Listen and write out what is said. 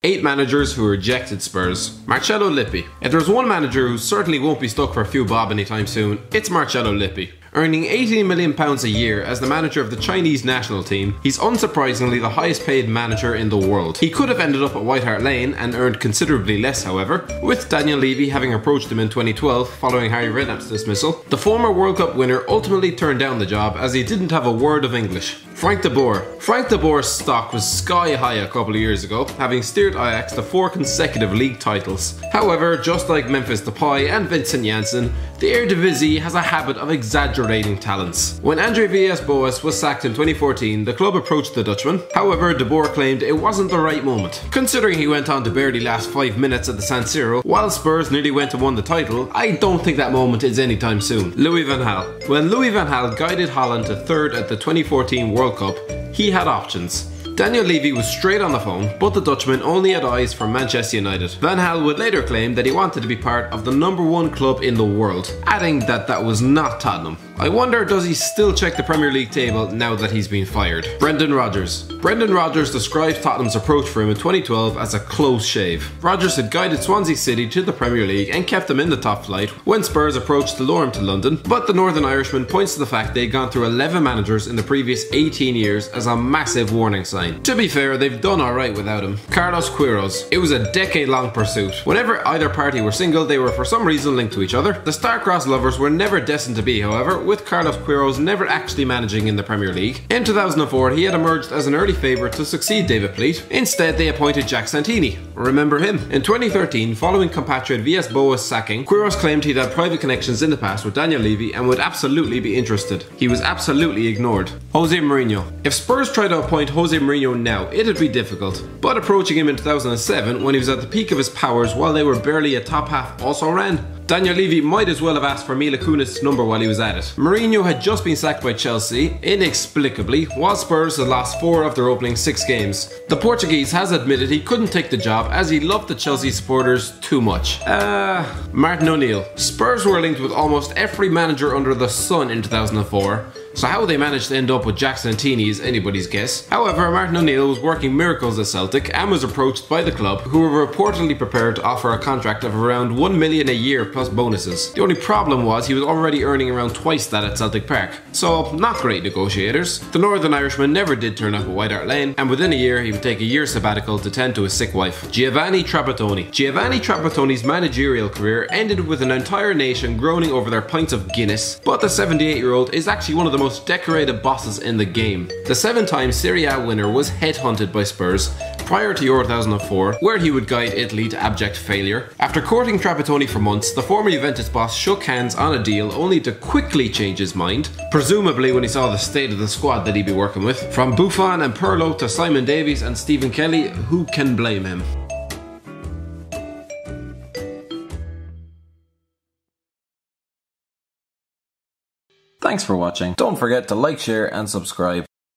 8 managers who rejected Spurs. Marcello Lippi. If there's one manager who certainly won't be stuck for a few bob anytime soon, it's Marcello Lippi. Earning £18 million a year as the manager of the Chinese national team, he's unsurprisingly the highest paid manager in the world. He could have ended up at White Hart Lane and earned considerably less, however, with Daniel Levy having approached him in 2012 following Harry Redknapp's dismissal. The former World Cup winner ultimately turned down the job as he didn't have a word of English. Frank de Boer. Frank de Boer's stock was sky high a couple of years ago, having steered Ajax to 4 consecutive league titles. However, just like Memphis Depay and Vincent Janssen, the Eredivisie has a habit of exaggerating talents. When Andre Villas-Boas was sacked in 2014, the club approached the Dutchman. However, de Boer claimed it wasn't the right moment. Considering he went on to barely last 5 minutes at the San Siro, while Spurs nearly went and won the title, I don't think that moment is anytime soon. Louis van Gaal. When Louis van Gaal guided Holland to 3rd at the 2014 World Cup, he had options. Daniel Levy was straight on the phone, but the Dutchman only had eyes for Manchester United. Van Gaal would later claim that he wanted to be part of the #1 club in the world, adding that that was not Tottenham. I wonder, does he still check the Premier League table now that he's been fired? Brendan Rodgers. Brendan Rodgers described Tottenham's approach for him in 2012 as a close shave. Rodgers had guided Swansea City to the Premier League and kept them in the top flight when Spurs approached to lure him to London, but the Northern Irishman points to the fact they'd gone through 11 managers in the previous 18 years as a massive warning sign. To be fair, they've done alright without him. Carlos Queiroz. It was a decade-long pursuit. Whenever either party were single, they were for some reason linked to each other. The star-crossed lovers were never destined to be, however, with Carlos Queiroz never actually managing in the Premier League. In 2004, he had emerged as an early favourite to succeed David Pleat. Instead, they appointed Jack Santini. Remember him? In 2013, following compatriot Villas-Boas' sacking, Queiroz claimed he'd had private connections in the past with Daniel Levy and would absolutely be interested. He was absolutely ignored. Jose Mourinho. If Spurs tried to appoint Jose Mourinho now, it'd be difficult. But approaching him in 2007, when he was at the peak of his powers while they were barely a top half also-ran, Daniel Levy might as well have asked for Mila Kunis's number while he was at it. Mourinho had just been sacked by Chelsea, inexplicably, while Spurs had lost 4 of their opening 6 games. The Portuguese has admitted he couldn't take the job as he loved the Chelsea supporters too much. Martin O'Neill. Spurs were linked with almost every manager under the sun in 2004. So how they managed to end up with Jack Santini is anybody's guess. However, Martin O'Neill was working miracles at Celtic and was approached by the club, who were reportedly prepared to offer a contract of around $1 million a year plus bonuses. The only problem was he was already earning around twice that at Celtic Park. So, not great negotiators. The Northern Irishman never did turn up at White Hart Lane, and within a year he would take a year's sabbatical to tend to his sick wife. Giovanni Trapattoni. Giovanni Trapattoni's managerial career ended with an entire nation groaning over their pints of Guinness, but the 78-year-old is actually one of the most decorated bosses in the game. The 7-time Serie A winner was headhunted by Spurs prior to Euro 2004, where he would guide Italy to abject failure. After courting Trapattoni for months, the former Juventus boss shook hands on a deal only to quickly change his mind, presumably when he saw the state of the squad that he'd be working with. From Buffon and Pirlo to Simon Davies and Stephen Kelly, who can blame him? Thanks for watching. Don't forget to like, share and subscribe.